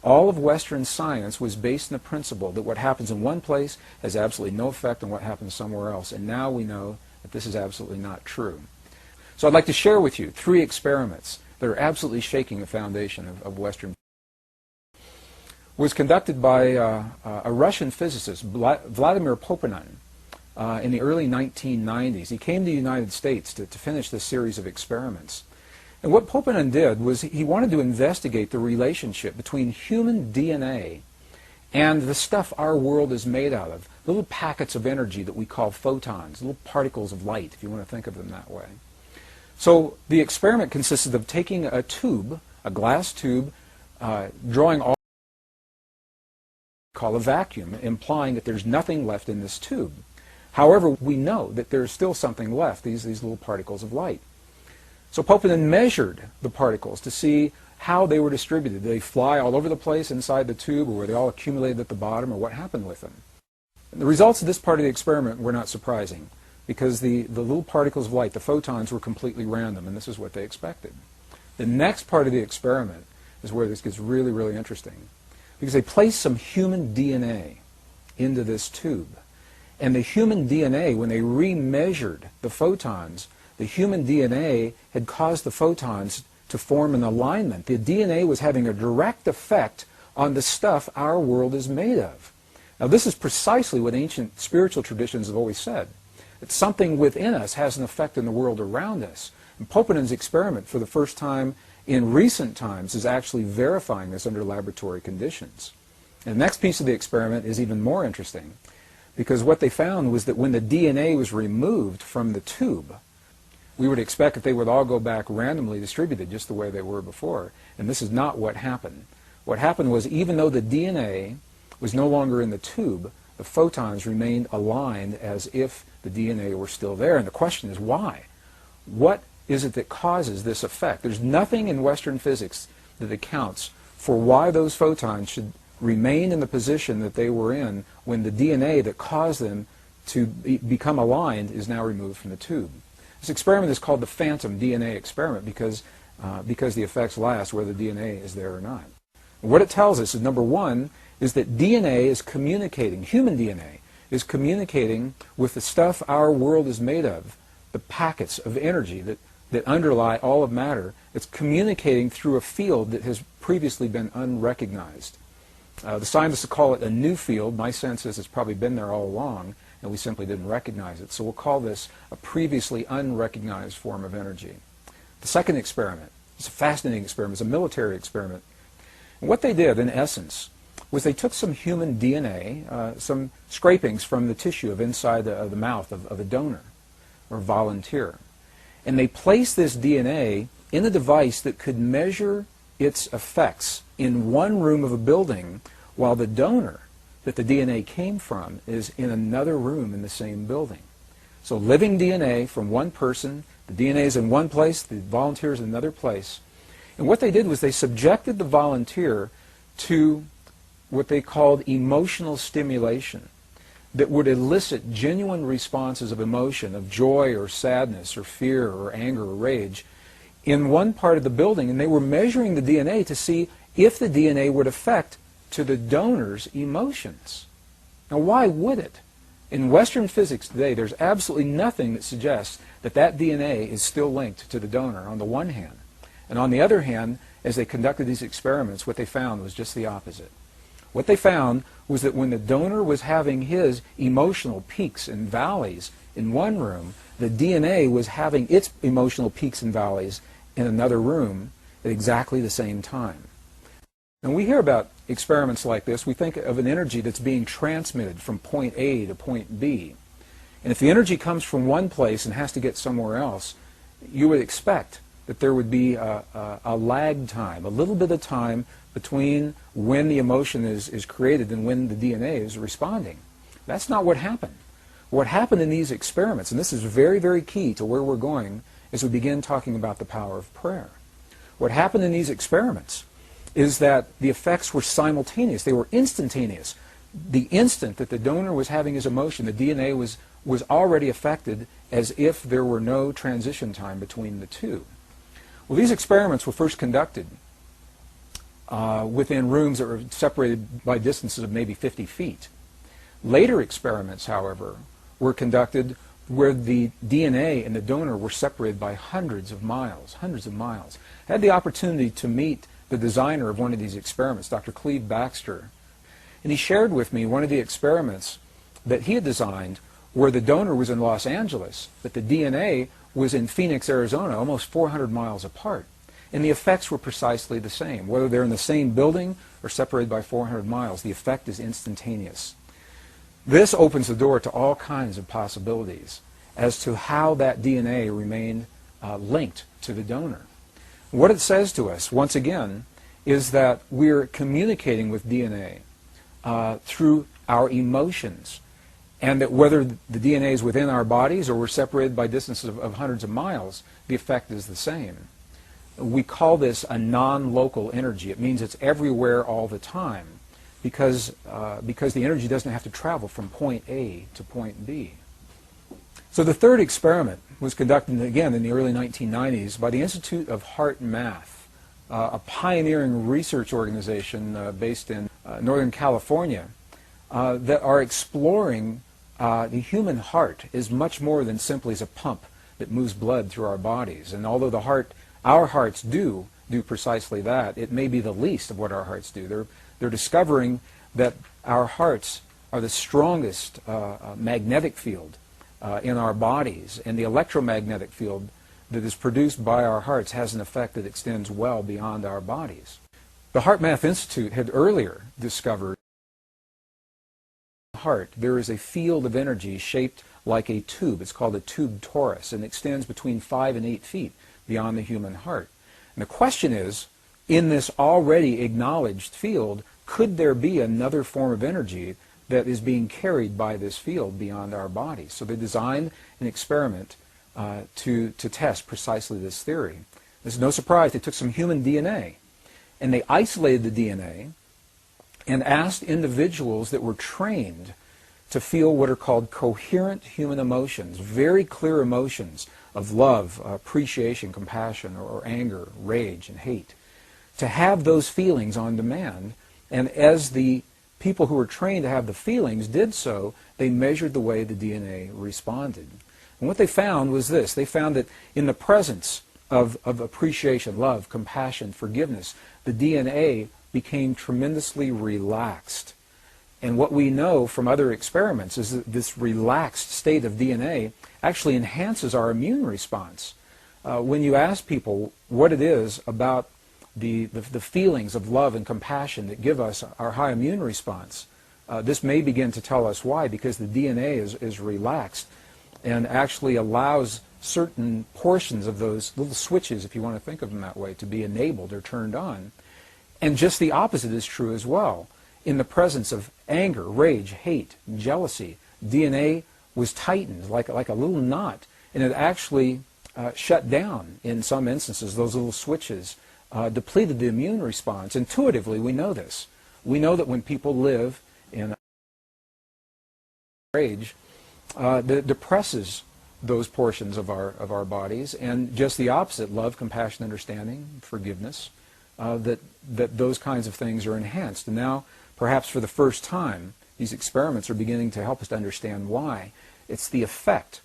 All of Western science was based on the principle that what happens in one place has absolutely no effect on what happens somewhere else. And now we know that this is absolutely not true. So I'd like to share with you 3 experiments that are absolutely shaking the foundation of Western. It was conducted by a Russian physicist, Vladimir Poponin, in the early 1990s. He came to the United States to finish this series of experiments. And what Poponin did was he wanted to investigate the relationship between human DNA and the stuff our world is made out of, little packets of energy that we call photons, little particles of light, if you want to think of them that way. So the experiment consisted of taking a tube, a glass tube, drawing all call a vacuum, implying that there's nothing left in this tube. However, we know that there's still something left, these little particles of light. So Poponin measured the particles to see how they were distributed. Did they fly all over the place inside the tube, or were they all accumulated at the bottom, or what happened with them? And the results of this part of the experiment were not surprising, because the little particles of light, the photons, were completely random, and this is what they expected. The next part of the experiment is where this gets really, really interesting, because they placed some human DNA into this tube. And the human DNA, when they remeasured the photons, the human DNA had caused the photons to form an alignment. The DNA was having a direct effect on the stuff our world is made of. Now, this is precisely what ancient spiritual traditions have always said, that something within us has an effect in the world around us. And Poponin's experiment, for the first time in recent times, is actually verifying this under laboratory conditions. And the next piece of the experiment is even more interesting, because what they found was that when the DNA was removed from the tube, we would expect that they would all go back randomly distributed just the way they were before. And this is not what happened. What happened was, even though the DNA was no longer in the tube, the photons remained aligned as if the DNA were still there. And the question is, why? What is it that causes this effect? There's nothing in Western physics that accounts for why those photons should remain in the position that they were in when the DNA that caused them to become aligned is now removed from the tube. This experiment is called the phantom DNA experiment because the effects last whether the DNA is there or not. And what it tells us is, number one, is that DNA is communicating, human DNA is communicating with the stuff our world is made of, the packets of energy that underlie all of matter. It's communicating through a field that has previously been unrecognized. The scientists call it a new field. My sense is it's probably been there all along, and we simply didn't recognize it. So we'll call this a previously unrecognized form of energy. The second experiment is a fascinating experiment. It's a military experiment. And what they did, in essence, was they took some human DNA, some scrapings from the tissue of inside the mouth of a donor or volunteer, and they placed this DNA in a device that could measure its effects in one room of a building, while the donor that the DNA came from is in another room in the same building. So living DNA from one person, the DNA is in one place, the volunteer is in another place. And what they did was they subjected the volunteer to what they called emotional stimulation that would elicit genuine responses of emotion, of joy or sadness or fear or anger or rage in one part of the building, and they were measuring the DNA to see if the DNA would affect to the donor's emotions. Now, why would it? In Western physics today, there's absolutely nothing that suggests that that DNA is still linked to the donor, on the one hand. And on the other hand, as they conducted these experiments, what they found was just the opposite. What they found was that when the donor was having his emotional peaks and valleys in one room, the DNA was having its emotional peaks and valleys in another room at exactly the same time. When we hear about experiments like this, we think of an energy that's being transmitted from point A to point B. And if the energy comes from one place and has to get somewhere else, you would expect that there would be a lag time, a little bit of time between when the emotion is created and when the DNA is responding. That's not what happened. What happened in these experiments, and this is very, very key to where we're going as we begin talking about the power of prayer. What happened in these experiments is that the effects were simultaneous. They were instantaneous. The instant that the donor was having his emotion, the DNA was already affected as if there were no transition time between the two. Well, these experiments were first conducted within rooms that were separated by distances of maybe 50 feet. Later experiments, however, were conducted where the DNA and the donor were separated by hundreds of miles. I had the opportunity to meet the designer of one of these experiments, Dr. Cleve Baxter, and he shared with me one of the experiments that he had designed where the donor was in Los Angeles, but the DNA was in Phoenix, Arizona, almost 400 miles apart. And the effects were precisely the same. Whether they're in the same building or separated by 400 miles, the effect is instantaneous. This opens the door to all kinds of possibilities as to how that DNA remained linked to the donor. What it says to us, once again, is that we're communicating with DNA through our emotions, and that whether the DNA is within our bodies or we're separated by distances of hundreds of miles, the effect is the same. We call this a non-local energy. It means it's everywhere all the time because the energy doesn't have to travel from point A to point B. So the third experiment was conducted again in the early 1990s by the Institute of Heart Math, a pioneering research organization based in Northern California that are exploring the human heart is much more than simply as a pump that moves blood through our bodies. And although our hearts do precisely that, it may be the least of what our hearts do. They're discovering that our hearts are the strongest magnetic field in our bodies, and the electromagnetic field that is produced by our hearts has an effect that extends well beyond our bodies. The Heart Math Institute had earlier discovered heart, there is a field of energy shaped like a tube. It's called a tube torus, and extends between 5 and 8 feet beyond the human heart. And the question is, in this already acknowledged field, could there be another form of energy that is being carried by this field beyond our bodies? So they designed an experiment to test precisely this theory. There's no surprise, they took some human DNA, and they isolated the DNA and asked individuals that were trained to feel what are called coherent human emotions, very clear emotions of love, appreciation, compassion, or anger, rage, and hate, to have those feelings on demand. And as the people who were trained to have the feelings did so, they measured the way the DNA responded. And what they found was this. They found that in the presence of appreciation, love, compassion, forgiveness, the DNA became tremendously relaxed. And what we know from other experiments is that this relaxed state of DNA actually enhances our immune response. When you ask people what it is about the feelings of love and compassion that give us our high immune response, this may begin to tell us why, because the DNA is relaxed and actually allows certain portions of those little switches, if you want to think of them that way, to be enabled or turned on. And just the opposite is true as well. In the presence of anger, rage, hate, jealousy, DNA was tightened like a little knot, and it actually shut down in some instances. Those little switches depleted the immune response. Intuitively, we know this. We know that when people live in rage, that depresses those portions of our bodies, and just the opposite, love, compassion, understanding, forgiveness, that those kinds of things are enhanced. And now, perhaps for the first time, these experiments are beginning to help us to understand why. It's the effect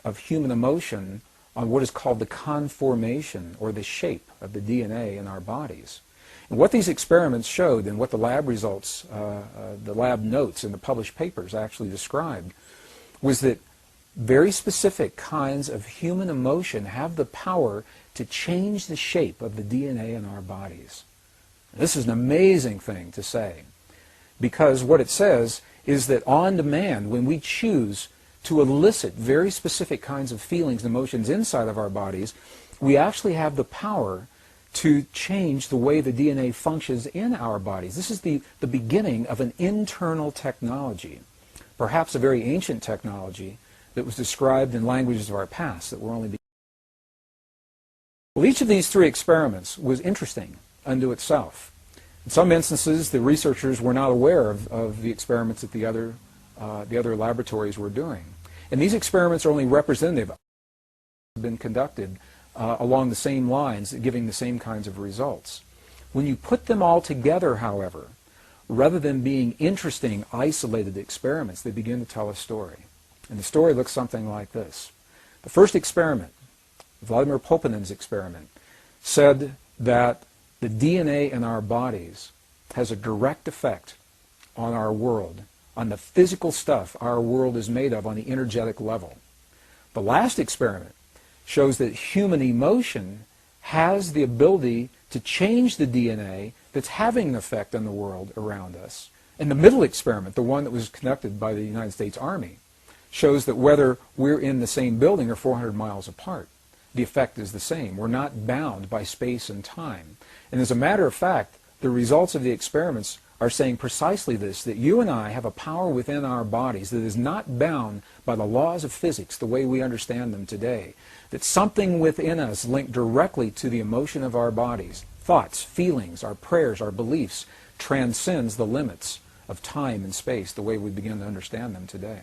of human emotion on what is called the conformation, or the shape of the DNA in our bodies. And what these experiments showed, and what the lab results, the lab notes in the published papers actually described, was that very specific kinds of human emotion have the power to change the shape of the DNA in our bodies. This is an amazing thing to say, because what it says is that on demand, when we choose to elicit very specific kinds of feelings and emotions inside of our bodies, we actually have the power to change the way the DNA functions in our bodies. This is the beginning of an internal technology, perhaps a very ancient technology that was described in languages of our past that we're only beginning. Well, each of these three experiments was interesting unto itself. In some instances, the researchers were not aware of the experiments that the other laboratories were doing. And these experiments are only representative, have been conducted along the same lines, giving the same kinds of results. When you put them all together, however, rather than being interesting, isolated experiments, they begin to tell a story. And the story looks something like this. The first experiment, Vladimir Poponin's experiment, said that the DNA in our bodies has a direct effect on our world, on the physical stuff our world is made of on the energetic level. The last experiment shows that human emotion has the ability to change the DNA that's having an effect on the world around us. And the middle experiment, the one that was conducted by the United States Army, shows that whether we're in the same building or 400 miles apart, the effect is the same. We're not bound by space and time. And as a matter of fact, the results of the experiments are saying precisely this, that you and I have a power within our bodies that is not bound by the laws of physics the way we understand them today. That something within us linked directly to the emotion of our bodies, thoughts, feelings, our prayers, our beliefs, transcends the limits of time and space the way we begin to understand them today.